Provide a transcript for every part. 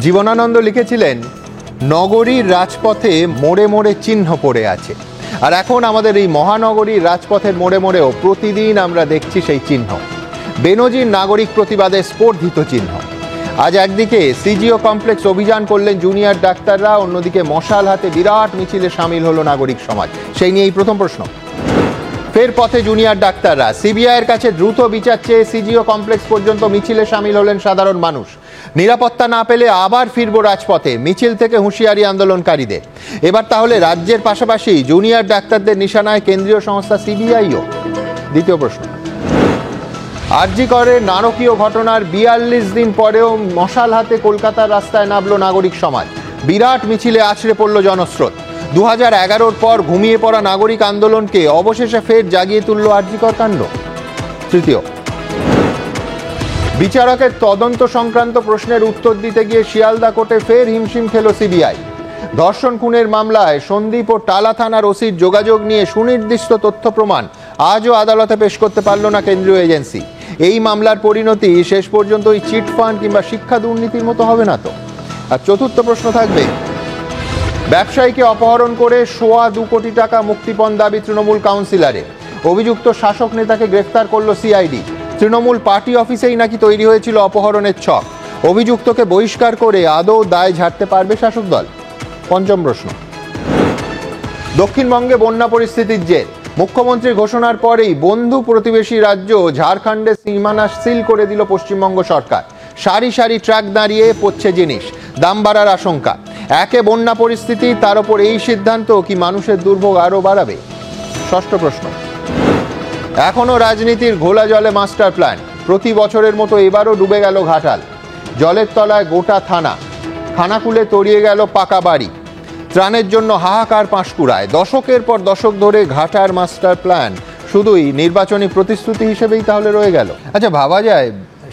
জীবনানন্দ লিখেছিলেন, নগরীর রাজপথে মোড়ে মোড়ে চিহ্ন পড়ে আছে। আর এখন আমাদের এই মহানগরীর রাজপথের মোড়ে মোড়েও প্রতিদিন আমরা দেখছি সেই চিহ্ন, বেনজির নাগরিক প্রতিবাদের স্পর্ধিত চিহ্ন। আজ একদিকে সিজিও কমপ্লেক্স অভিযান করলেন জুনিয়র ডাক্তাররা, অন্যদিকে মশাল হাতে বিরাট মিছিলে সামিল হলো নাগরিক সমাজ। সেই নিয়ে এই প্রথম প্রশ্ন। ফের পথে জুনিয়র ডাক্তাররা, সিবিআইয়ের কাছে দ্রুত বিচার চেয়ে সিজিও কমপ্লেক্স পর্যন্ত মিছিলে সামিল হলেন সাধারণ মানুষ। নিরাপত্তা না পেলে আবার ফিরব রাজপথে, মিছিল থেকে হুঁশিয়ারি আন্দোলনকারীদের। এবার তাহলে রাজ্যের পাশাপাশি জুনিয়র ডাক্তারদের নিশানায় কেন্দ্রীয় সংস্থা সিবিআইও? দ্বিতীয় প্রশ্ন। আরজি করে নারকীয় ঘটনার ৪২ দিন পরেও মশাল হাতে কলকাতার রাস্তায় নামল নাগরিক সমাজ। বিরাট মিছিলে আছড়ে পড়ল জনস্রোত। ২০১১-র পর ঘুমিয়ে পড়া নাগরিক আন্দোলনকে অবশেষে ফের জাগিয়ে তুলল আরজিকর কাণ্ড। তৃতীয়, বিচারকের তদন্ত সংক্রান্ত প্রশ্নের উত্তর দিতে গিয়ে শিয়ালদা কোর্টে ফের হিমশিম খেল সিবিআই। ধর্ষণ খুনের মামলায় সন্দীপ ও টালা থানার ওসির যোগাযোগ নিয়ে সুনির্দিষ্ট তথ্য প্রমাণ আজও আদালতে পেশ করতে পারল না কেন্দ্রীয় এজেন্সি। এই মামলার পরিণতি শেষ পর্যন্ত ওই চিটফান্ড কিংবা শিক্ষা দুর্নীতির মতো হবে না তো? আর চতুর্থ প্রশ্ন থাকবে, ব্যবসায়ীকে অপহরণ করে 2.25 কোটি টাকা মুক্তিপণ দাবি তৃণমূল কাউন্সিলরের। অভিযুক্ত শাসক নেতাকে গ্রেফতার করল সিআইডি। তৃণমূল পার্টি অফিসেই নাকি তৈরি হয়েছিল অপহরণের ছক। অভিযুক্তকে বহিষ্কার করে আদৌ দায় ঝাড়তে পারবে শাসক দল? পঞ্চম প্রশ্ন। দক্ষিণবঙ্গে বন্যা পরিস্থিতির জের। মুখ্যমন্ত্রীর ঘোষণার পরেই বন্ধু প্রতিবেশী রাজ্য ঝাড়খণ্ডের সীমানা সিল করে দিল পশ্চিমবঙ্গ সরকার। সারি সারি ট্রাক দাঁড়িয়ে পড়ছে জিনিস, দাম বাড়ার আশঙ্কা। একে বন্যা পরিস্থিতি, তার উপর এই সিদ্ধান্ত কি মানুষের দুর্ভোগ আরও বাড়াবে? ষষ্ঠ প্রশ্ন। এখনও রাজনীতির ঘোলা জলে মাস্টার প্ল্যান। প্রতি বছরের মতো এবারও ডুবে গেল ঘাটাল। জলের তলায় গোটা থানা, খানাকুলে তলিয়ে গেল পাকা বাড়ি। ত্রাণের জন্য হাহাকার পাঁশকুড়ায়। দশকের পর দশক ধরে ঘাটার মাস্টার প্ল্যান শুধুই নির্বাচনী প্রতিশ্রুতি হিসেবেই তাহলে রয়ে গেল। আচ্ছা, ভাবা যায়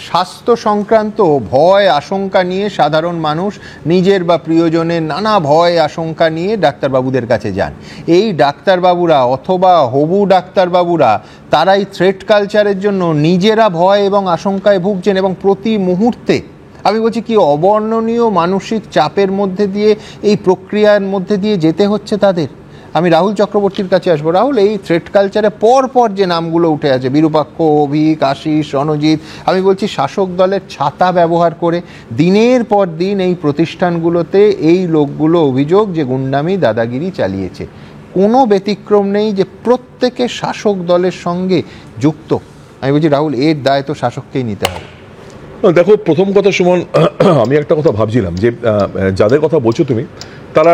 স্বাস্থ্য সংক্রান্ত ভয় আশঙ্কা নিয়ে সাধারণ মানুষ নিজের বা প্রিয়জনের নানা ভয় আশঙ্কা নিয়ে ডাক্তারবাবুদের কাছে যান। এই ডাক্তারবাবুরা অথবা হবু ডাক্তারবাবুরা তারাই থ্রেট কালচারের জন্য নিজেরা ভয় এবং আশঙ্কায় ভুগছেন, এবং প্রতি মুহূর্তে আমি বলছি কি অবর্ণনীয় মানসিক চাপের মধ্যে দিয়ে এই প্রক্রিয়ার মধ্যে দিয়ে যেতে হচ্ছে তাদের। আমি রাহুল চক্রবর্তীর কাছে আসবো। রাহুল, এই থ্রেট কালচারে পর পর যে নামগুলো উঠে আছে, বিরূপাক্ষ, অভিক, আশিস, রণজিৎ, আমি বলছি শাসক দলের ছাতা ব্যবহার করে দিনের পর দিন এই প্রতিষ্ঠানগুলোতে এই লোকগুলো অভিযোগ যে গুন্ডামি দাদাগিরি চালিয়েছে। কোনো ব্যতিক্রম নেই, যে প্রত্যেকে শাসক দলের সঙ্গে যুক্ত। আমি বলছি রাহুল, এর দায় তো শাসককেই নিতে হবে। দেখো, প্রথম কথা সুমন, আমি একটা কথা ভাবছিলাম যে যাদের কথা বলছো তুমি, তারা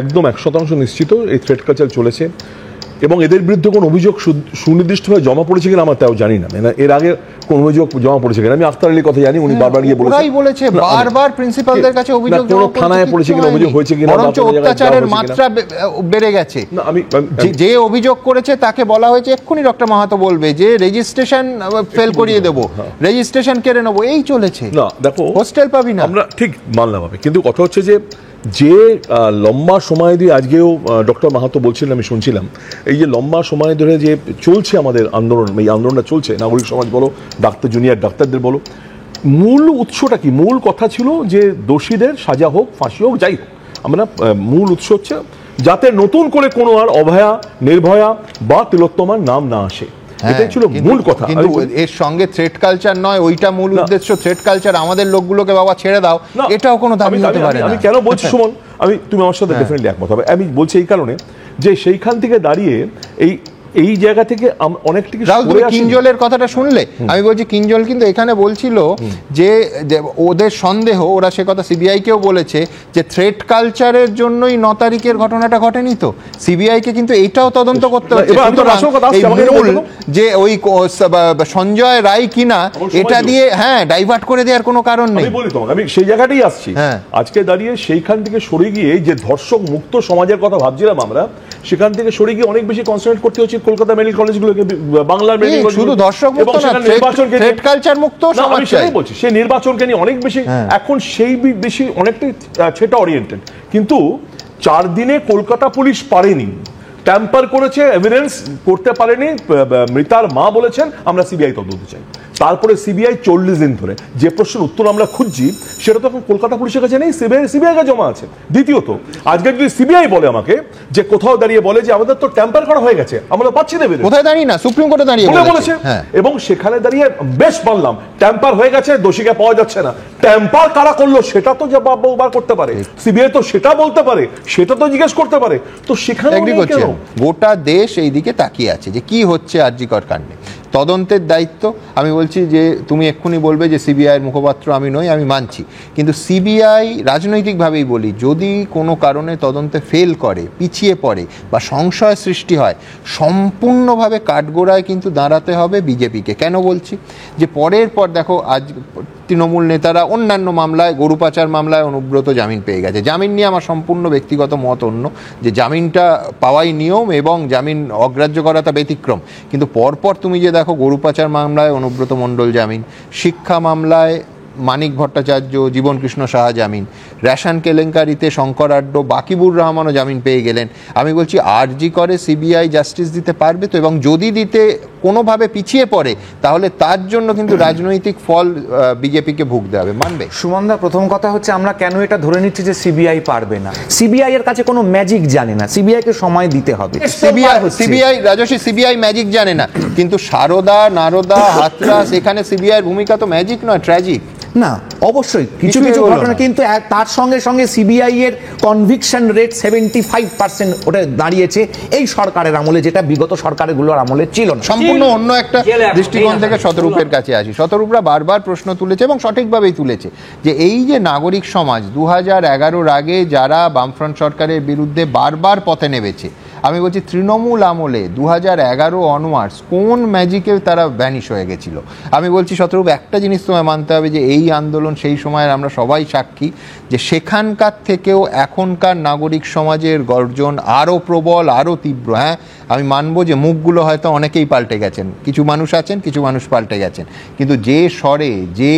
একদম 100% নিশ্চিত এই থ্রেট কালচার চলেছে, এবং এদের বিরুদ্ধে কোনো অভিযোগ সুনির্দিষ্টভাবে জমা পড়েছে কিনা আমার তাও জানি না। মানে এর আগে কোন অভিযোগ জমা পড়েছে কিনা, আমি আখতার আলীর কথা জানি, উনি বারবার গিয়ে বলেছে বারবার প্রিন্সিপালদের কাছে অভিযোগ জমা থানায় পড়েছে কিনা, অভিযোগ হয়েছে কিনা, বরঞ্চ অত্যাচারের মাত্রা বেড়ে গেছে। যে অভিযোগ করেছে তাকে বলা হয়েছে এক্ষুনি ডক্টর মাহাতো বলবে যে রেজিস্ট্রেশন ফেল করিয়ে দেবো, রেজিস্ট্রেশন কেড়ে নেবো, এই চলেছে। না দেখো, হোস্টেল পাবি না, আমরা ঠিক মানলাম হবে, কিন্তু কথা হচ্ছে যে লম্বা সময় দিয়ে, আজকেও ডক্টর মাহাতো বলছিলেন, আমি শুনছিলাম, এই যে লম্বা সময় ধরে যে চলছে আমাদের আন্দোলন, এই আন্দোলনটা চলছে, নাগরিক সমাজ বলো, জুনিয়র ডাক্তারদের বলো, মূল উৎসটা কি? মূল কথা ছিল যে দোষীদের সাজা হোক, ফাঁসি হোক, যাই হোক, আমরা মূল উৎস হচ্ছে যাতে নতুন করে কোনো আর অভয়া, নির্ভয়া বা তিলোত্তমার নাম না আসে। এটাই ছিল মূল কথা। কিন্তু এর সঙ্গে থ্রেট কালচার নয়, ওইটা মূল উদ্দেশ্য। থ্রেট কালচার আমাদের লোকগুলোকে বাবা ছেড়ে দাও, এটাও কোনো দাবি হতে পারে না। আমি কেন বলছি সুমন, তুমি আমার সাথে ডেফিনেটলি একমত হবে। আমি বলছি এই কারণে যে সেইখান থেকে দাঁড়িয়ে এই জায়গা থেকে অনেকটা কিঞ্জলের কথাটা শুনলে, আমি বলছি কিঞ্জল কিন্তু এখানে বলছিল যে ওদের সন্দেহ, ওরা সে কথা সিবিআই কেও বলেছে যে থ্রেট কালচারের জন্যই 9 তারিখের ঘটনাটা ঘটেনি। তো সিবিআই কে কিন্তু এটাও তদন্ত করতে হচ্ছে যে ওই সঞ্জয় রায় কিনা, এটা দিয়ে ডাইভার্ট করে দেওয়ার কোনো কারণ নেই। আমি বলি তোমাকে, আমি সেই জায়গাটাই আসছি। আজকে দাঁড়িয়ে সেইখান থেকে সরে গিয়ে যে ধর্ষক মুক্ত সমাজের কথা ভাবছিলাম আমরা, সেখান থেকে সরে গিয়ে অনেক বেশি কনসেন্ট্রেট করতে হচ্ছে কলকাতা মেডিকেল কলেজগুলোকে, বাংলার মেডিকেল কলেজ, শুধু দর্শক মুক্ত না, নির্বাচনকে থ্রেট কালচার মুক্ত সমাজ চাই বলছি। সেই নির্বাচনকে নিয়ে অনেক বেশি এখন সেই বেশি অনেকটাই সেটা ওরিয়েন্টেড। কিন্তু 4 দিনে কলকাতা পুলিশ পারেনি, ট্যাম্পার করেছে, এভিডেন্স করতে পারেনি। মৃতার মা বলেছেন আমরা সিবিআই তদন্ত চাই। তারপরে সিবিআই 40 দিন ধরে যে প্রশ্নের উত্তর আমরা খুঁজছি সেটা তো এখন কলকাতা পুলিশের কাছে নেই, সিবিআই কাছে জমা আছে। দ্বিতীয়ত, আজকে যদি সিবিআই বলে আমাকে যে কোথাও দাঁড়িয়ে বলে যে আমাদের তো ট্যাম্পার করা হয়ে গেছে, আমরা পাচ্ছি না, কোথায় দাঁড়িয়ে না, সুপ্রিম কোর্টে দাঁড়িয়ে বলেছে, এবং সেখানে দাঁড়িয়ে বেশ বললাম ট্যাম্পার হয়ে গেছে, দোষীকে পাওয়া যাচ্ছে না। ট্যাম্পার কারা করলো সেটা তো জবাব করতে পারে সিবিআই, তো সেটা বলতে পারে, সেটা তো জিজ্ঞেস করতে পারে। তো সেখানে গোটা দেশ এই দিকে তাকিয়ে আছে যে কি হচ্ছে আরজি কর কাণ্ডে। তদন্তের দায়িত্ব, আমি বলছি যে তুমি এক্ষুনি বলবে যে সিবিআইয়ের মুখপাত্র আমি নই, আমি মানছি, কিন্তু সিবিআই রাজনৈতিকভাবেই বলি, যদি কোনো কারণে তদন্তে ফেল করে, পিছিয়ে পড়ে বা সংশয় সৃষ্টি হয়, সম্পূর্ণভাবে কাঠগোড়ায় কিন্তু দাঁড়াতে হবে বিজেপিকে। কেন বলছি যে পরের পর দেখো আজ তৃণমূল নেতারা অন্যান্য মামলায়, গরু পাচার মামলায় অনুব্রত জামিন পেয়ে গেছে। জামিন নিয়ে আমার সম্পূর্ণ ব্যক্তিগত মত অন্য, যে জামিনটা পাওয়াই নিয়ম এবং জামিন অগ্রাহ্য করাটা ব্যতিক্রম, কিন্তু পরপর তুমি যে দেখো গরু পাচার মামলায় অনুব্রত মণ্ডল জামিন, শিক্ষা মামলায় মানিক ভট্টাচার্য, জীবন কৃষ্ণ সাহা জামিন, রেশন কেলেঙ্কারিতে শঙ্কর আড্ড, বাকিবুর রহমানও জামিন পেয়ে গেলেন। আমি বলছি আরজি করে সিবিআই জাস্টিস দিতে পারবে তো? এবং যদি দিতে কোনোভাবে পিছিয়ে পড়ে তাহলে তার জন্য কিন্তু রাজনৈতিক ফল বিজেপিকে ভুগতে হবে, মানবে? সুমনদা, প্রথম কথা হচ্ছে আমরা কেন এটা ধরে নিচ্ছি যে সিবিআই পারবে না? সিবিআই এর কাছে কোনো ম্যাজিক জানে না, সিবিআই কে সময় দিতে হবে। সিবিআই ম্যাজিক জানে না, কিন্তু সারদা, নারদা, হাতরাস, এখানে সিবিআই এর ভূমিকা তো ম্যাজিক নয়, ট্র্যাজিক। না, অবশ্যই কিছু কিছু ঘটনা, কিন্তু তার সঙ্গে সঙ্গে সিবিআই এর কনভিকশন রেট 75% ওটা দাঁড়িয়েছে এই সরকারের আমলে, যেটা বিগত সরকারগুলোর আমলে ছিল না। সম্পূর্ণ অন্য একটা দৃষ্টিকোণ থেকে শতরূপের কাছে আসি। শতরূপরা বারবার প্রশ্ন তুলেছে এবং সঠিকভাবেই তুলেছে যে এই যে নাগরিক সমাজ 2011-র আগে যারা বামফ্রন্ট সরকারের বিরুদ্ধে বারবার পথে নেমেছে, আমি বলছি তৃণমূল আমলে 2011 অনওয়ার্ডস কোন ম্যাজিকে তারা ভ্যানিশ হয়ে গেছিল। আমি বলছি শতরূপ, একটা জিনিস তোমায় মানতে হবে যে এই আন্দোলন সেই সময়ের আমরা সবাই সাক্ষী, যে সেখানকার থেকেও এখনকার নাগরিক সমাজের গর্জন আরও প্রবল, আরও তীব্র। হ্যাঁ, আমি মানবো যে মুখগুলো হয়তো অনেকেই পাল্টে গেছেন, কিছু মানুষ আছেন, কিছু মানুষ পাল্টে গেছেন, কিন্তু যে স্বরে, যে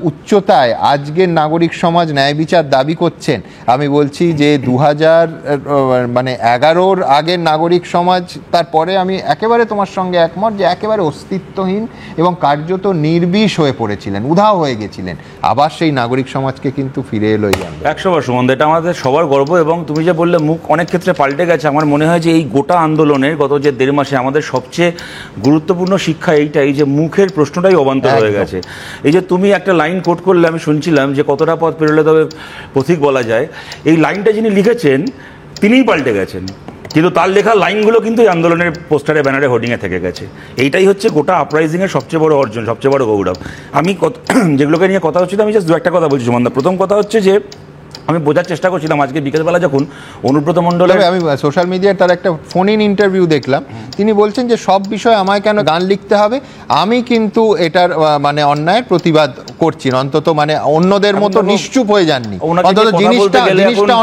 উচ্চতায় আজকের নাগরিক সমাজ ন্যায় বিচার দাবি করছেন, আমি বলছি যে 2011 আগের নাগরিক সমাজ, তারপরে আমি একেবারে তোমার সঙ্গে একমত যে একেবারে অস্তিত্বহীন এবং কার্যত নির্বিষ হয়ে পড়েছিলেন, উধাও হয়ে গেছিলেন। আবার সেই নাগরিক সমাজকে কিন্তু ফিরে এলোই আমরা। 100বার সুমন, এটা আমাদের সবার গর্ব। এবং তুমি যে বললে মুখ অনেক ক্ষেত্রে পাল্টে গেছে, আমার মনে হয় যে এই গোটা আন্দোলনের গত যে 1.5 মাসে আমাদের সবচেয়ে গুরুত্বপূর্ণ শিক্ষা এইটাই যে মুখের প্রশ্নটাই অবান্তর হয়ে গেছে। এই যে তুমি একটা লাইন কোট করলে, আমি শুনছিলাম যে কতটা পথ পেরোলে তবে পথিক বলা যায়, এই লাইনটা যিনি লিখেছেন তিনিই পাল্টে গেছেন, কিন্তু তার লেখা লাইনগুলো কিন্তু এই আন্দোলনের পোস্টারে, ব্যানারে, হোর্ডিংয়ে থেকে গেছে। এইটাই হচ্ছে গোটা আপরাইজিংয়ের সবচেয়ে বড় অর্জন, সবচেয়ে বড় গৌরব। আমি যেগুলোকে নিয়ে কথা হচ্ছিল, আমি জাস্ট দু একটা কথা বলছি সুমনদা। প্রথম কথা হচ্ছে যে আমি বোঝার চেষ্টা করছিলাম আজকে বিকেলবেলা যখন অনুব্রত মণ্ডলের, আমি সোশ্যাল মিডিয়ায় তার একটা ফোন ইন ইন্টারভিউ দেখলাম, তিনি বলছেন যে সব বিষয়ে আমায় কেন গান লিখতে হবে, আমি কিন্তু এটার মানে অন্যায়ের প্রতিবাদ করছি না, অন্তত মানে অন্যদের মতো নিশ্চুপ হয়ে যাননি, অন্তত জিনিসটা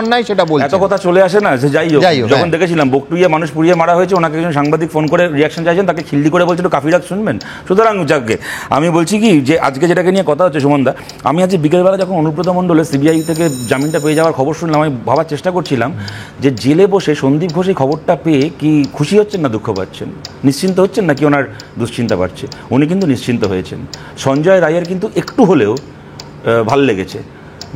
অন্যায় সেটা বলছেন। এত কথা চলে আসে না যে যাই হোক, যখন দেখেছিলাম বকটুইয়ে মানুষ পুড়িয়ে মারা হয়েছে, ওনাকে একজন সাংবাদিক ফোন করে রিয়াকশন চাইছেন, তাকে খিল্লি করে বলছিল কাফিরাত শুনবেন। সুতরাং যাকে আমি বলছি কি যে আজকে যেটাকে নিয়ে কথা হচ্ছে সুমনদা, আমি আজকে বিকেলবেলা যখন অনুব্রত মণ্ডলের সিবিআই থেকে জামিনটা পেয়ে যাওয়ার খবর শুনলাম, আমি ভাবার চেষ্টা করছিলাম যে জেলে বসে সন্দীপ ঘোষ এই খবরটা পেয়ে কি খুশি হচ্ছেন না দুঃখ পাচ্ছেন, নিশ্চিন্ত হচ্ছেন নাকি ওনার দুশ্চিন্তা বাড়ছে? উনি কিন্তু নিশ্চিন্ত হয়েছেন। সঞ্জয় রায়ের কিন্তু একটু হলেও ভাল লেগেছে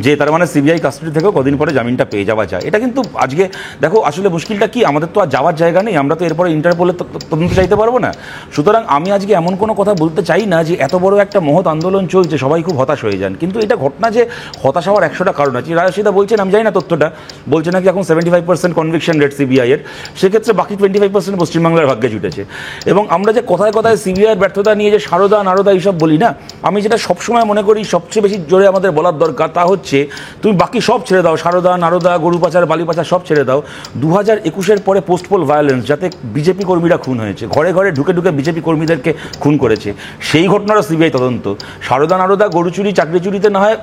যে তার মানে সিবিআই কাস্টাডি থেকেও কদিন পরে জামিনটা পেয়ে যাওয়া যায়। এটা কিন্তু আজকে দেখো আসলে মুশকিলটা কি, আমাদের তো আর যাওয়ার জায়গা নেই, আমরা তো এরপরে ইন্টারপোলে তদন্ত চাইতে পারবো না। সুতরাং আমি আজকে এমন কোনো কথা বলতে চাই না যে এত বড় একটা মহৎ আন্দোলন চলছে সবাই খুব হতাশ হয়ে যান, কিন্তু এটা ঘটনা যে হতাশ হওয়ার 100টা কারণ আছে। রাশিদা বলছেন, আমি জানি না তথ্যটা, বলছে নাকি এখন 75% কনভিকশন রেট সিবিআইয়ের, সেক্ষেত্রে বাকি 25% পশ্চিমবাংলার ভাগ্যে জুটেছে। এবং আমরা যে কথায় কথায় সিবিআইয়ের ব্যর্থতা নিয়ে যে সারদা নারদা এইসব বলি না, আমি যেটা সবসময় মনে করি সবচেয়ে বেশি জোরে আমাদের বলার দরকার তা হচ্ছে তুমি বাকি সব ছেড়ে দাও, সারদা নারদা, গরু পাচার, বালি পাচার সব ছেড়ে দাও। 2021-এর পরে পোস্ট পোল ভায়োলেন্স, যাতে বিজেপি কর্মীরা খুন হয়েছে, ঘরে ঘরে ঢুকে ঢুকে বিজেপি কর্মীদেরকে খুন করেছে, সেই ঘটনাটা সিবিআই তদন্ত। সারদা নারদা গরু চুরি, চাকরি চুরিতে না হয়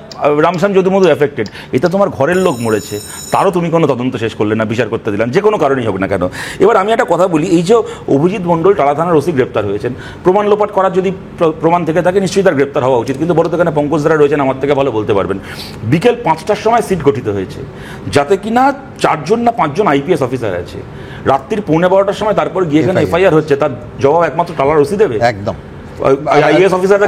রামশ্যাম যদুমধু এফেক্টেড, এটা তোমার ঘরের লোক মরেছে, তারও তুমি কোনো তদন্ত শেষ করলে না, বিচার করতে দিলাম, যে কোনো কারণেই হোক না কেন। এবার আমি একটা কথা বলি, এই যে অভিজিৎ মণ্ডল টালা থানার ওসি গ্রেপ্তার হয়েছেন, প্রমাণ লোপাট করার যদি প্রমাণ থেকে থাকে নিশ্চয়ই তার গ্রেপ্তার হওয়া উচিত, কিন্তু বড় তো এখানে পঙ্কজ দ্বারা রয়েছেন, আমার থেকে ভালো বলতে পারবেন। বিকেল 5টার সময় সিট গঠিত হয়েছে, যাতে কিনা 4জন না 5জন আইপিএস অফিসার আছে। রাত্রির 11:15টার সময় তারপর গিয়ে এখানে এফআইআর হচ্ছে, তার জবাব একমাত্র টালার ওসি দেবে? একদম। আইএস অফিসার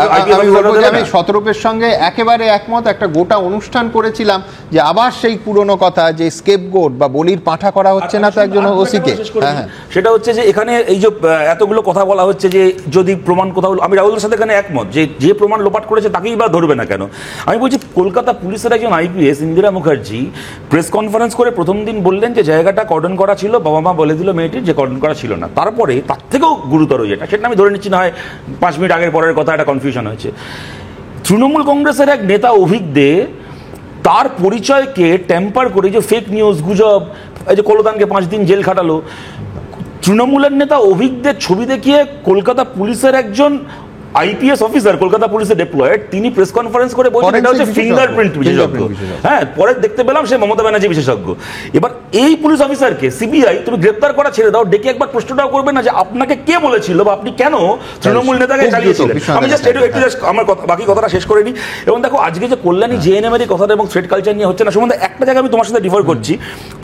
আমি শতরূপের সঙ্গে একেবারে একমত। একটা গোটা অনুষ্ঠান করেছিলাম যে আবার সেই পুরনো কথা যে স্কেপগোট বা বলির পাঁঠা করা হচ্ছে না তো একজন ওসিকে। সেটা হচ্ছে যে এখানে এই যে এতগুলো কথা বলা হচ্ছে যে যদি প্রমাণ কোথাও, আমি রাহুলের সাথে এখানে একমত যে প্রমাণ লোপাট করেছে তাকেই বা ধরবে না কেন। আমি বলছি কলকাতা পুলিশের একজন IPS Indira Mukherjee press conference করে প্রথম দিন বললেন যে জায়গাটা কর্ডন করা ছিল, বাবা মা বলে দিল মেয়েটির যে কর্ডন করা ছিল না। তারপরে তার থেকেও গুরুতর যেটা, সেটা আমি ধরে নিচ্ছি না হয় 5 মিনিট আগের পরের কথা একটা কনফিউশন হয়েছে। তৃণমূল কংগ্রেসের এক নেতা অভিক দে তার পরিচয়কে টেম্পার করে, যে ফেক নিউজ, গুজব, এই যে কলতানকে 5 দিন জেল খাটালো, তৃণমূলের নেতা অভিক দের ছবি দেখিয়ে কলকাতা পুলিশের একজন আইপিএস অফিসার, কলকাতা পুলিশে ডেপ্লয়েড, তিনি প্রেস কনফারেন্স করে বলছেন এটা হচ্ছে ফিঙ্গারপ্রিন্ট বিশেষজ্ঞ। হ্যাঁ, পরে দেখতে পেলাম সে মমতা ব্যানার্জি বিশেষজ্ঞ। এবার এই পুলিশ অফিসারকে সিবিআই তুমি গ্রেপ্তার করা ছেড়ে দাও, ডেকে একবার প্রশ্নটাও করবে না যে আপনাকে কে বলেছিল বা আপনি কেন তৃণমূল নেতাকে চালিয়েছিলেন। আমি জাস্ট একটু আমার বাকি কথাটা শেষ করে নিই। এবং দেখো আজকে যে কল্যাণী জেএনএম এর কথাটা এবং থ্রেড কালচার নিয়ে হচ্ছে না, সম্বন্ধে একটা জায়গায় আমি তোমার সাথে ডিফার করছি।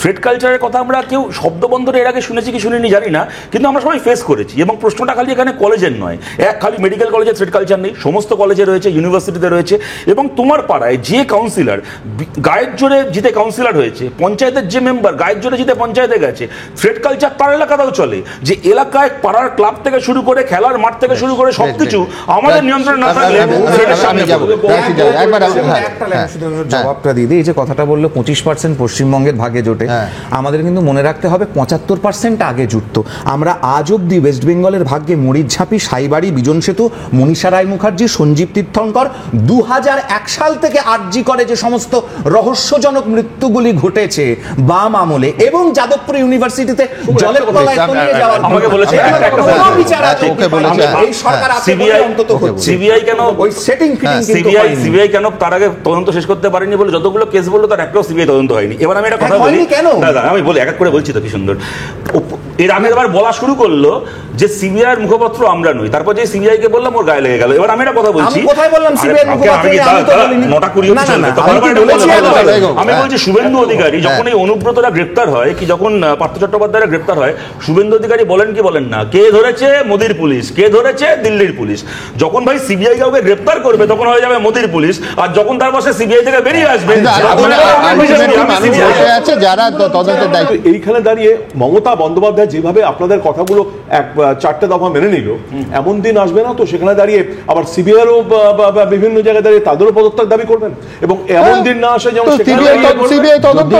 থ্রেড কালচারের কথা আমরা কেউ শব্দবন্ধরে এর আগে শুনেছি কি শুনিনি জানি না, কিন্তু আমরা সবাই ফেস করেছি। এবং প্রশ্নটা খালি এখানে কলেজের নয়, খালি মেডিকেল কলেজে থ্রেড কালচার নেই, সমস্ত কলেজে রয়েছে, ইউনিভার্সিটিতে রয়েছে। এবং তোমার পাড়ায় যে কাউন্সিলর গায়ের জোরে জিতে কাউন্সিলর হয়েছে, পঞ্চায়েতের যে মেম্বার গায়ের জোরে জিতে পঞ্চায়েতে গেছে, থ্রেড কালচার তার এলাকাতেও চলে। যে এলাকায় পাড়ার ক্লাব থেকে শুরু করে খেলার মাঠ থেকে শুরু করে সবকিছু আমাদের নিয়ন্ত্রণে না থাকলে জবাবটা দিদি, এই যে কথাটা বললো 25% পশ্চিমবঙ্গের ভাগে জোটে, আমাদের কিন্তু মনে রাখতে হবে 75% আগে জুটতো। আমরা আজ অব্দি ওয়েস্ট বেঙ্গলের ভাগ্যে মরিচঝাঁপি, সাইবাড়ি, বিজন সেতু, মনীষা রায় মুখার্জি, সঞ্জীব তীর্থঙ্কর, 2001 সাল থেকে আরজি করে যে সমস্ত রহস্যজনক মৃত্যুগুলি ঘটেছে বাম আমলে এবং যাদবপুর ইউনিভার্সিটিতে জলের তলায় তলিয়ে যাওয়ার আমাকে বলেছে কোনো বিচার আছে এই সরকার আছে বলে অন্তত হচ্ছে। সিবিআই কেন ওই সেটিং ফিটিং সিবিআই কেন তার আগে তদন্ত শেষ করতে পারেনি বলে যতগুলো কেস বললো তার একটাও সিবিআই তদন্ত হয়নি। এবার আমি একটা কথা বলি, দাদা আমি বলি, এক এক করে বলছি তো কি সুন্দর। এর আগে এবার বলা শুরু করলো যে সিবিআই এর মুখপাত্র আমরা নই, তারপর যে সিবিআই কে বললাম ওর গায়ে লেগে গেল। এবার আমি একটা কথা বলছি, আমি কোথায় বললাম সিবিআই এর মুখপাত্র? আমি বলছি শুভেন্দু অধিকারী যখন এই অনুব্রতরা গ্রেপ্তার হয়, কি যখন পার্থ চট্টোপাধ্যায়রা গ্রেপ্তার হয়, শুভেন্দু অধিকারী বলেন কি বলেন না, কে ধরেছে? মোদির পুলিশ। কে ধরেছে? দিল্লির পুলিশ। যখন ভাই সিবিআই কাউকে গ্রেপ্তার করবে তখন হয়ে যাবে মোদির পুলিশ, আর যখন তার পাশে সিবিআই থেকে বেরিয়ে আসবে যারা তদন্তের দায়িত্ব। এইখানে দাঁড়িয়ে মমতা বন্দ্যোপাধ্যায় যেভাবে আপনাদের কথাগুলো 4টে দফা মেনে নিল, এমন দিন আসবে না তো সেখানে দাঁড়িয়ে আবার সিবিআইও বিভিন্ন জায়গায় দাঁড়িয়ে তাদেরও পদত্যাগ দাবি করবেন? এবং এমন দিন না আসে যেমন সিবিআই তদন্ত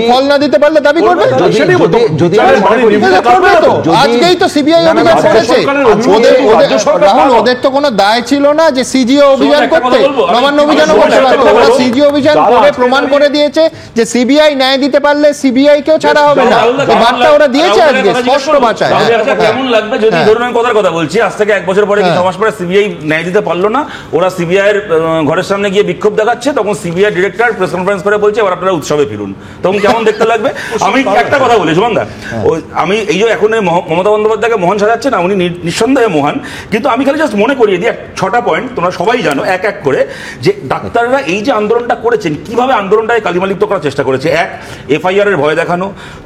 ফল না দিতে পারলে দাবি করবে। আজকেই তো সিবিআই অভিযান করেছে, রাহুল ওদের তো কোনো দায় ছিল না যে সিজিও অভিযান করতে, নবান্ন অভিযানও করতে পারতো। ওরা সিজিও অভিযান করে প্রমাণ করে দিয়েছে যে সিবিআই ন্যায় দিতে পারলে সিবিআই কেও ছাড়া হবে না। এই বার্তা ওরা দিয়েছে আজকে স্পষ্ট ভাষায়। কেমন লাগবে যদি ধরুন আমি কথার কথা বলছি, আজ থেকে 1 বছর পরে কি 6 মাস পরে সিবিআই ন্যায় দিতে পারলো না, ওরা সিবিআই এর ঘরের সামনে গিয়ে বিক্ষোভ দেখাচ্ছে, তখন সিবিআই ডিরেক্টর প্রেস কনফারেন্স করে বলছে এবার আপনারা উৎসবে ফিরুন, তখন কেমন দেখতে লাগবে? আমি একটা কথা বলি সুমনদা, আমি এই যে এখন মমতা বন্দ্যোপাধ্যায়কে মহান সাজাচ্ছে না, উনি নিঃসন্দেহে মহান, কিন্তু আমি খালি জাস্ট মনে করিয়ে দিই 6টা পয়েন্ট, তোমরা সবাই জানো এক এক করে, যে ডাক্তাররা এই যে আন্দোলনটা করেছেন কিভাবে আন্দোলনটাকে কালিমালিপ্ত করার চেষ্টা করেছে। 1, এফআইআর এর ভয় দেখানো।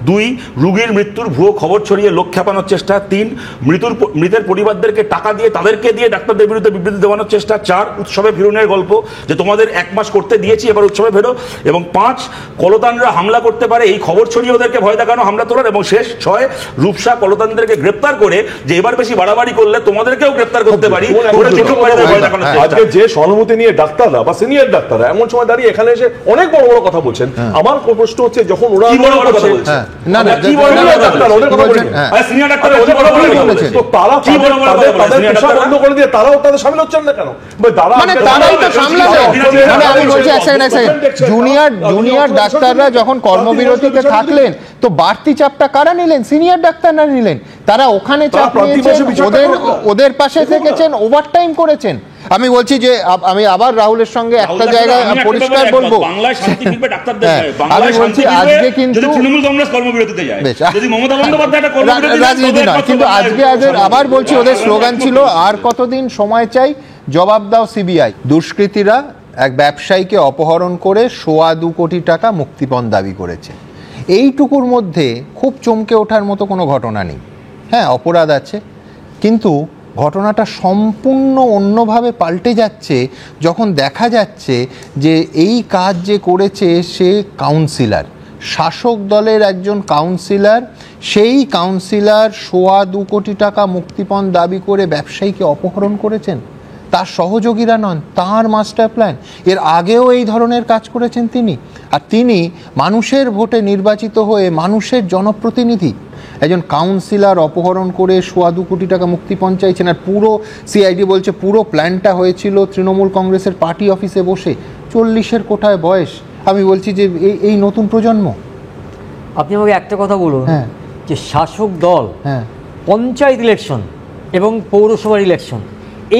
2, রোগীর মৃত্যুর ভুয়ো খবর ছড়িয়ে লোক খেপানোর চেষ্টা। 3, মৃতের পরিবারদেরকে টাকা দিয়ে তাদেরকে দিয়ে ডাক্তারদের বিরুদ্ধে বিবৃতি দেওয়ানোর চেষ্টা। 4, উৎসবে ফিরুনের গল্প, যে তোমাদের 1 মাস করতে দিয়েছি এবার উৎসবে ফেরো। এবং 5, কলতানরা হামলা করতে পারে এই খবর ছড়িয়ে ওদেরকে ভয় দেখানো, হামলা তোলার। এবং শেষ 6, রূপসা কলতানদেরকে গ্রেপ্তার করে যে এবার বেশি বাড়াবাড়ি করলে তোমাদেরকেও গ্রেপ্তার করতে পারি, আজকে যে সহানুভূতি নিয়ে ডাক্তাররা বা সিনিয়র ডাক্তাররা এমন সময় দাঁড়িয়ে এখানে এসে অনেক বড় বড় কথা বলছেন। আমার প্রশ্ন হচ্ছে যখন ওরা তারাও তাদের সামিল হচ্ছেন না কেন? জুনিয়র ডাক্তাররা যখন কর্মবিরতিতে থাকলেন তো বাড়তি চাপটা কারা নিলেন? সিনিয়র ডাক্তাররা নিলেন। তারা ওখানে চাপ নিয়েছেন, ওদের পাশে থেকেছেন, ওভারটাইম করেছেন। আমি বলছি যে আমি আবার রাহুলের সঙ্গে একটা জায়গায় পরিষ্কার বলবো, আমি বলছি আজকে কিন্তু রাজনীতি নয়, কিন্তু আজকে আবার বলছি ওদের স্লোগান ছিল আর কতদিন সময় চাই, জবাব দাও সিবিআই। দুষ্কৃতীরা এক ব্যবসায়ীকে অপহরণ করে 2.25 কোটি টাকা মুক্তিপণ দাবি করেছে। এইটুকুর মধ্যে খুব চমকে ওঠার মতো কোনো ঘটনা নেই। হ্যাঁ, অপরাধ আছে, কিন্তু ঘটনাটা সম্পূর্ণ অন্যভাবে পাল্টে যাচ্ছে যখন দেখা যাচ্ছে যে এই কাজ যে করেছে সে কাউন্সিলর, শাসক দলের একজন কাউন্সিলর, সেই কাউন্সিলর 2.25 কোটি টাকা মুক্তিপণ দাবি করে ব্যবসায়ীকে অপহরণ করেছেন। তার সহযোগীরা নন, তার মাস্টার প্ল্যান। এর আগেও এই ধরনের কাজ করেছেন তিনি, আর তিনি মানুষের ভোটে নির্বাচিত হয়ে মানুষের জনপ্রতিনিধি। একজন কাউন্সিলর অপহরণ করে 2.25 কোটি টাকা মুক্তিপণ চাইছেন। আর পুরো সিআইডি বলছে পুরো প্ল্যানটা হয়েছিল তৃণমূল কংগ্রেসের পার্টি অফিসে বসে। 40-এর কোঠায় বয়স। আমি বলছি যে এই নতুন প্রজন্ম। আপনি আমাকে একটা কথা বলুন, হ্যাঁ, যে শাসক দল হ্যাঁ, পঞ্চায়েত ইলেকশন এবং পৌরসভার ইলেকশন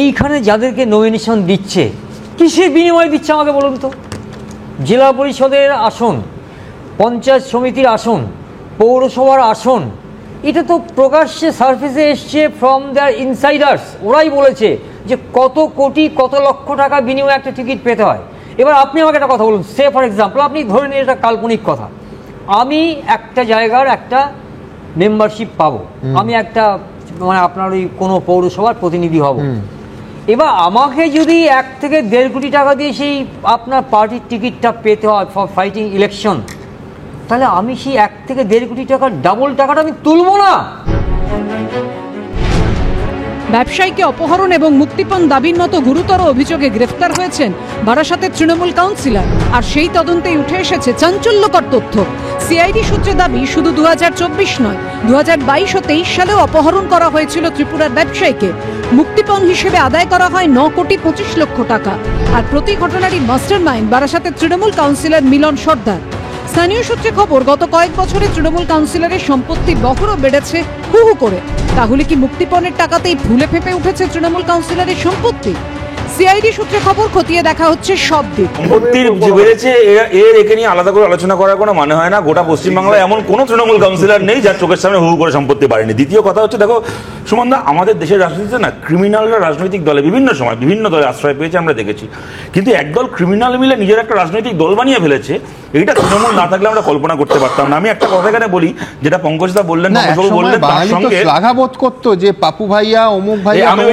এইখানে যাদেরকে নমিনেশন দিচ্ছে, কিসের বিনিময়ে দিচ্ছে আমাকে বলুন তো? জেলা পরিষদের আসন, পঞ্চায়েত সমিতির আসন, পৌরসভার আসন, এটা তো প্রকাশ্যে সার্ফেসে এসছে ফ্রম দেয়ার ইনসাইডার্স। ওরাই বলেছে যে কত কোটি কত লক্ষ টাকা বিনিময়ে একটা টিকিট পেতে হয়। এবার আপনি আমাকে একটা কথা বলুন, সে ফর এক্সাম্পল, আপনি ধরে নিন এটা কাল্পনিক কথা, আমি একটা জায়গার একটা মেম্বারশিপ পাবো, আমি একটা মানে আপনার ওই কোনো পৌরসভার প্রতিনিধি হব। এবার আমাকে যদি 1 থেকে 1.5 কোটি টাকা দিয়ে সেই আপনার পার্টির টিকিটটা পেতে হয় ফর ফাইটিং ইলেকশন, তাহলে আমি সেই 1 থেকে 1.5 কোটি টাকার ডাবল টাকাটা আমি তুলবো না? ব্যবসায়ীকে অপহরণ এবং মুক্তিপণ দাবির মতো গুরুতর অভিযোগে গ্রেফতার হয়েছেন বারাসাতের তৃণমূল কাউন্সিলর। আর সেই তদন্তেই উঠে এসেছে চাঞ্চল্যকর তথ্য। সিআইডি সূত্রে দাবি শুধু 2024 নয়, 2022 ও 23 সালেও অপহরণ করা হয়েছিল ত্রিপুরার ব্যবসায়ীকে। মুক্তিপণ হিসেবে আদায় করা হয় 9.25 লক্ষ টাকা। আর প্রতি ঘটনারই মাস্টার মাইন্ড বারাসাতের তৃণমূল কাউন্সিলর মিলন সর্দার। স্থানীয় সূত্রে খবর, গত কয়েক বছরে তৃণমূল কাউন্সিলরের সম্পত্তি বহরও বেড়েছে হু হু করে। তাহলে কি মুক্তিপণের টাকাতেই ফুলে ফেঁপে উঠেছে তৃণমূল কাউন্সিলরের সম্পত্তি? সিআইডি সূত্রে খবর, খতিয়ে দেখা হচ্ছে সব দিক। সম্পত্তির যে বেড়েছে একে নিয়ে আলাদা করে আলোচনা করার কোনো মানে হয় না। গোটা পশ্চিমবাংলায় এমন কোনো তৃণমূল কাউন্সিলর নেই যার চোখের সামনে হু করে সম্পত্তি বাড়েনি। দ্বিতীয় কথা হচ্ছে, দেখো সুমনদা, আমাদের দেশের রাজনীতিতে না ক্রিমিনালরা রাজনৈতিক দলে বিভিন্ন সময় বিভিন্ন দলে আশ্রয় পেয়েছে, আমরা দেখেছি। কিন্তু একদল ক্রিমিনাল মিলে নিজের একটা রাজনৈতিক দল বানিয়ে ফেলেছে, এইটা তৃণমূল না থাকলে আমরা কল্পনা করতে পারতাম না। আমি একটা কথা এখানে বলি, যেটা পঙ্কজদা বললেন, বললেন তার সঙ্গে লাঘাবোধ করতো যে পাপু ভাইয়া, অমুক ভাইয়া, আমি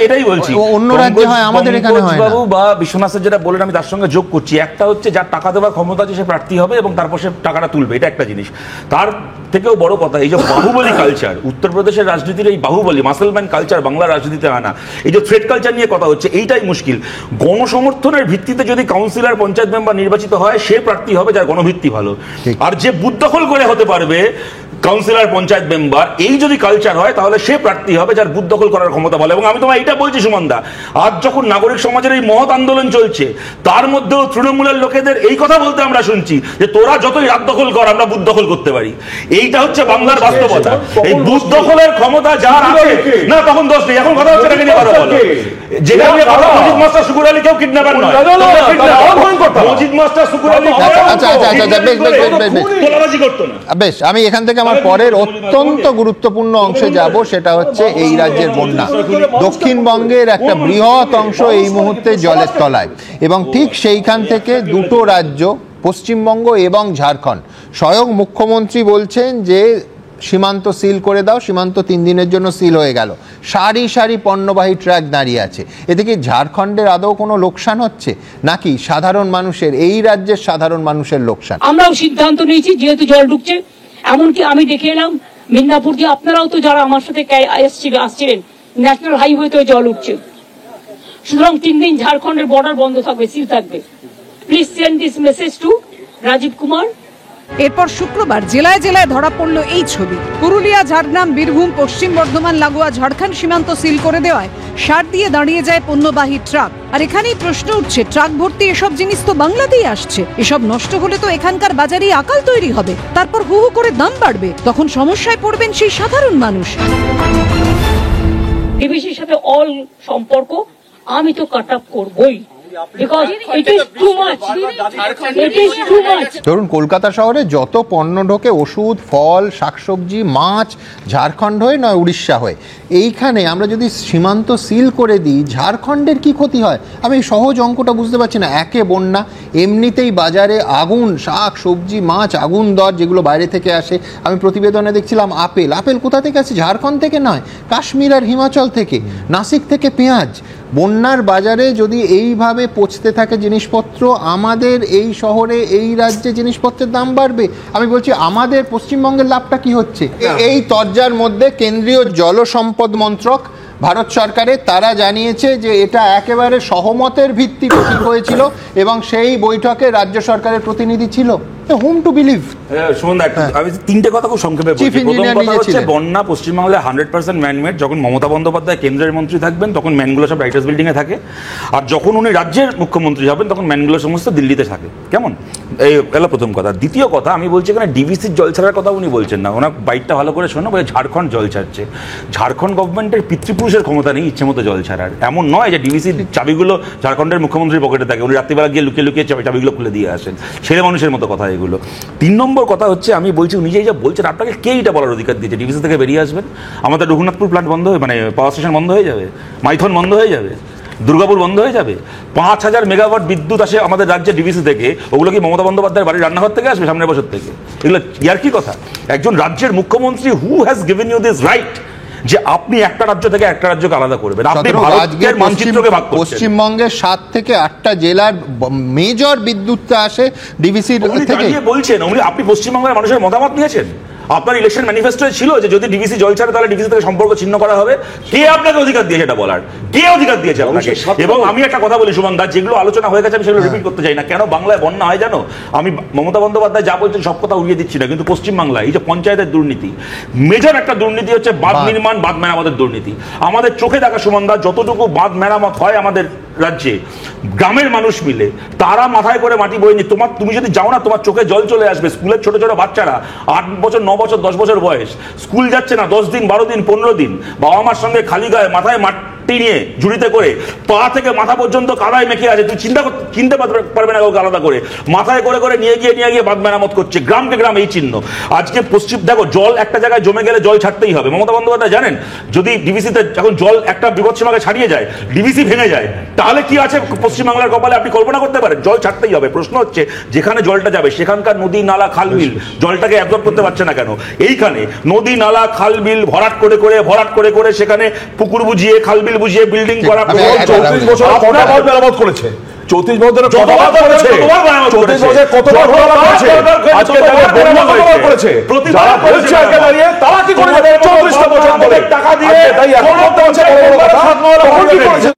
এটাই বলছি, অন্য রাজ্যে হয়, আমাদের এখানে হয় না। বাবু বা বিশ্বনাথের যেটা বললেন আমি তার সঙ্গে যোগ করছি। একটা হচ্ছে যার টাকা দেওয়ার ক্ষমতা আছে সে প্রার্থী হবে এবং তারপর সে টাকাটা তুলবে, এটা একটা জিনিস। তার থেকেও বড় কথা, এই যে বাহুবলী কালচার, উত্তরপ্রদেশের রাজনীতির এই বাহুবলী মাসলম্যান কালচার বাংলা রাজনীতিতে আনা, এই যে থ্রেড কালচার নিয়ে কথা হচ্ছে, এইটাই মুশকিল। গণসমর্থনের ভিত্তিতে যদি কাউন্সিলর, পঞ্চায়েত মেম্বার নির্বাচিত হয়, সে প্রার্থী হবে যার গণভিত্তি ভালো। আর যে বুথ দখল করে হতে পারবে কাউন্সিলর, পঞ্চায়েত মেম্বার, এই যদি কালচার হয় তাহলে সে প্রার্থী হবে যার বুথ দখল করার ক্ষমতা ভালো। এবং আমি তোমায় এটা বলছি সুমনদা, আজ যখন নাগরিক সমাজের এই মহৎ আন্দোলন চলছে, তার মধ্যেও তৃণমূলের লোকেদের এই কথা বলতে আমরা শুনছি যে তোরা যতই রাত দখল কর, আমরা বুথ দখল করতে পারি। এইটা হচ্ছে বাংলার বাস্তবতা। এই বুথ দখলের ক্ষমতা যার আছে না, তখন দোষ নেই। এখন কথা হচ্ছে এটাকে নিয়ে কথা বলো, যেটা নিয়ে কথা, মজিদ মাস্টার শুকুর আলী কেউ কিডন্যাপার নয়। মজিদ মাস্টার শুকুর আলী তোলাবাজি করতো না। বেশ, আমি এখান থেকে আমার পরের অত্যন্ত গুরুত্বপূর্ণ অংশে যাব, সেটা হচ্ছে এই রাজ্যের বন্যা। দক্ষিণবঙ্গের একটা বৃহৎ অংশ এই মুহূর্তে জলের তলায়, এবং ঠিক সেইখান থেকে দুটো রাজ্য, পশ্চিমবঙ্গ এবং ঝাড়খণ্ড, স্বয়ং মুখ্যমন্ত্রী বলছেন যে সীমান্ত সিল করে দাও। সীমান্ত 3 দিনের জন্য সিল হয়ে গেল, সারি সারি পণ্যবাহী ট্রাক দাঁড়িয়ে আছে। এতে কি ঝাড়খণ্ডের আদৌ কোনো লোকসান হচ্ছে, নাকি সাধারণ মানুষের, এই রাজ্যের সাধারণ মানুষের লোকসান? আমরাও সিদ্ধান্ত নিয়েছি, যেহেতু জল ঢুকছে, এমনকি আমি দেখে এলাম মিদনাপুর দিয়ে, আপনারাও তো যারা আমার সাথে আসছিলেন, ন্যাশনাল হাইওয়েতেও জল উঠছে। সুতরাং 3 দিন ঝাড়খণ্ডের বর্ডার বন্ধ থাকবে, সিল থাকবে। Please send this message to Rajiv Kumar. এরপর শুক্রবার জেলায় জেলায় ধরা পড়ল এই ছবি। পুরুলিয়া, ঝাড়গ্রাম, বীরভূম, পশ্চিম বর্ধমান লাগোয়া ঝাড়খণ্ড সীমান্ত সিল করে দেওয়ায় সার দিয়ে দাঁড়িয়ে যায় পণ্যবাহী ট্রাক। আর এখানেই প্রশ্ন উঠছে, ট্রাক ভর্তি এসব জিনিস তো বাংলাতেই আসছে, এসব নষ্ট হলে তো এখানকার বাজারেই আকাল তৈরি হবে, তারপর হু হু করে দাম বাড়বে, তখন সমস্যায় পড়বেন সেই সাধারণ মানুষ। ডিবিসির সাথে অল সম্পর্ক আমি তো কাট আপ করবই। because it is too much. It is too much. ধরুন কলকাতা শহরে যত পণ্য ঢোকে, ওষুধ, ফল, শাকসবজি, মাছ, ঝাড়খণ্ড হয়ে নয় উড়িষ্যা হয়ে, এইখানে আমরা যদি সীমান্ত সিল করে দিই, ঝাড়খণ্ডের কি ক্ষতি হয়? আমি এই সহজ অঙ্কটা বুঝতে পারছি না। একে বন্যা, এমনিতেই বাজারে আগুন, শাক সবজি মাছ আগুন দর, যেগুলো বাইরে থেকে আসে। আমি প্রতিবেদনে দেখছিলাম আপেল কোথা থেকে আসে? ঝাড়খণ্ড থেকে নয়, কাশ্মীর আর হিমাচল থেকে, নাসিক থেকে পেঁয়াজ। বন্যার বাজারে যদি এইভাবে পচতে থাকে জিনিসপত্র, আমাদের এই শহরে এই রাজ্যে জিনিসপত্রের দাম বাড়বে। আমি বলছি আমাদের পশ্চিমবঙ্গের লাভটা কি হচ্ছে? এই তরজার মধ্যে কেন্দ্রীয় জলসম্পদ মন্ত্রক ভারত সরকারের, তারা জানিয়েছে যে এটা একেবারে সহমতের ভিত্তিতে ঠিক হয়েছিল এবং সেই বৈঠকে রাজ্য সরকারের প্রতিনিধি ছিল। Home to believe. সুমন, আমি তিনটে কথা খুব সংক্ষেপে বলছি। প্রথম কথা হচ্ছে, বন্যা পশ্চিমবাংলায় 100% ম্যানমেড। যখন মমতা বন্দ্যোপাধ্যায় কেন্দ্রের মন্ত্রী থাকবেন তখন ম্যানগুলো সব রাইটার্স বিল্ডিং এ থাকে, আর যখন উনি রাজ্যের মুখ্যমন্ত্রী হবেন তখন ম্যানগুলো সমস্ত দিল্লিতে থাকে। কেমন? এই গেল প্রথম কথা। দ্বিতীয় কথা, আমি বলছি এখানে ডিভিসির জল ছাড়ার কথা উনি বলছেন না। ওনার বাইকটা ভালো করে শোনো, বলে ঝাড়খণ্ড জল ছাড়ছে। ঝাড়খণ্ড গভর্নমেন্টের পিতৃপুরুষের ক্ষমতা নেই ইচ্ছে মতো জল ছাড়ার। এমন নয় যে ডিভিসির চাবিগুলো ঝাড়খণ্ডের মুখ্যমন্ত্রীর পকেটে থাকে, উনি রাত্রিবেলা গিয়ে লুকিয়ে লুকিয়ে চাবিগুলো খুলে দিয়ে আসেন। ছেলে মানুষের মতো কথা এগুলো। 3 নম্বর কথা হচ্ছে, আমি বলছি উনি যে বলছেন, আপনাকে কে এটা বলার অধিকার দিয়েছে ডিভিসি থেকে বেরিয়ে আসবেন? আমাদের রঘুনাথপুর প্ল্যান্ট বন্ধ হয়ে, মানে পাওয়ার স্টেশন বন্ধ হয়ে যাবে, মাইথন বন্ধ হয়ে যাবে, দুর্গাপুর বন্ধ হয়ে যাবে। 5000 মেগাওয়াট বিদ্যুৎ আসে আমাদের রাজ্যে ডিভিসি থেকে। ওগুলো কি মমতা বন্দ্যোপাধ্যায়ের বাড়ির রান্নাঘর থেকে আসবে সামনের বছর থেকে? এগুলো ইয়ার কি কথা? একজন রাজ্যের মুখ্যমন্ত্রী, who has given you this right যে আপনি একটা রাজ্য থেকে একটা রাজ্যকে আলাদা করবেন? আপনি ভারতের মানচিত্রকে ভাগ করছেন। পশ্চিমবঙ্গের 7 থেকে 8টা জেলার মেজর বিদ্যুৎটা আসে ডিভিসির থেকে। বলছেন আপনি পশ্চিমবঙ্গের মানুষের মতামত নিয়েছেন? আপনার ইলেকশন ম্যানিফেস্টোয় ছিল যে যদি ডিভিসি জল ছাড়ে তাহলে ডিভিসি থেকে সম্পর্ক ছিন্ন করা হবে। কে আপনাকে অধিকার দিয়েছে এটা বলার? কে অধিকার দিয়েছে আপনাকে? এবং আমি একটা কথা বলি সুমন দা, যেগুলো আলোচনা হয়ে গেছে আমি সেগুলো রিপিট করতে চাই না। কেন বাংলায় বন্যা হয় জানো? আমি মমতা বন্দ্যোপাধ্যায় যা বলছেন সব কথা উড়িয়ে দিচ্ছি না, কিন্তু পশ্চিমবাংলায় এই যে পঞ্চায়েতের দুর্নীতি, মেজর একটা দুর্নীতি হচ্ছে বাঁধ নির্মাণ, বাঁধ মেরামতের দুর্নীতি। আমাদের চোখে দেখা সুমন দা, যতটুকু বাঁধ মেরামত হয় আমাদের রাজ্যে, গ্রামের মানুষ মিলে তারা মাথায় করে মাটি বয়ে নিয়ে, তুমি যদি যাও না তোমার চোখে জল চলে আসবে। স্কুলের ছোট ছোট বাচ্চারা 8 বছর 9 বছর 10 বছর বয়স, স্কুল যাচ্ছে না 10 দিন 12 দিন 15 দিন, বাবা মার সঙ্গে খালি গায়ে মাথায় মাটি নিয়ে ঝুড়িতে করে পা থেকে মাথা পর্যন্ত কাদায় মেখে আছে। তুই চিনতে পারবে না কাউকে আলাদা করে, মাথায় করে করে নিয়ে গিয়ে বাঁধ মেরামত করছে গ্রামকে গ্রাম। এই চিহ্ন আজকে পশ্চিম দেখো, জল একটা জায়গায় জমে গেলে জল ছাড়তেই হবে। মমতা বন্দ্যোপাধ্যায় জানেন, যদি ডিভিসিতে যখন জল একটা বিপদসীমাকে ছাড়িয়ে যায়, ডিভিসি ভেঙে যায়, তাহলে কি আছে পশ্চিমবাংলার কপালে? আপনি কল্পনা করতে পারেন? জল ছাড়তেই হবে। প্রশ্ন হচ্ছে, যেখানে জলটা যাবে সেখানকার নদী নালা খাল বিল জলটাকে অ্যাবজর্ব করতে পারছে না কেন? এইখানে নদী নালা খাল বিল ভরাট করে করে সেখানে পুকুর বুঝিয়ে খাল বিল বুঝিয়ে বিল্ডিং করা। 34 বছর কতবার মেরামত করেছে? 34 বছর কতবার করেছে? 34 বছর কতবার করেছে? আজকে কতবার করেছে? যারা বলছে আজকে দাঁড়িয়ে তারা কি করেছে? 34 বছর টাকা দিয়ে তাই এখন কথা, তখন কি করেছে?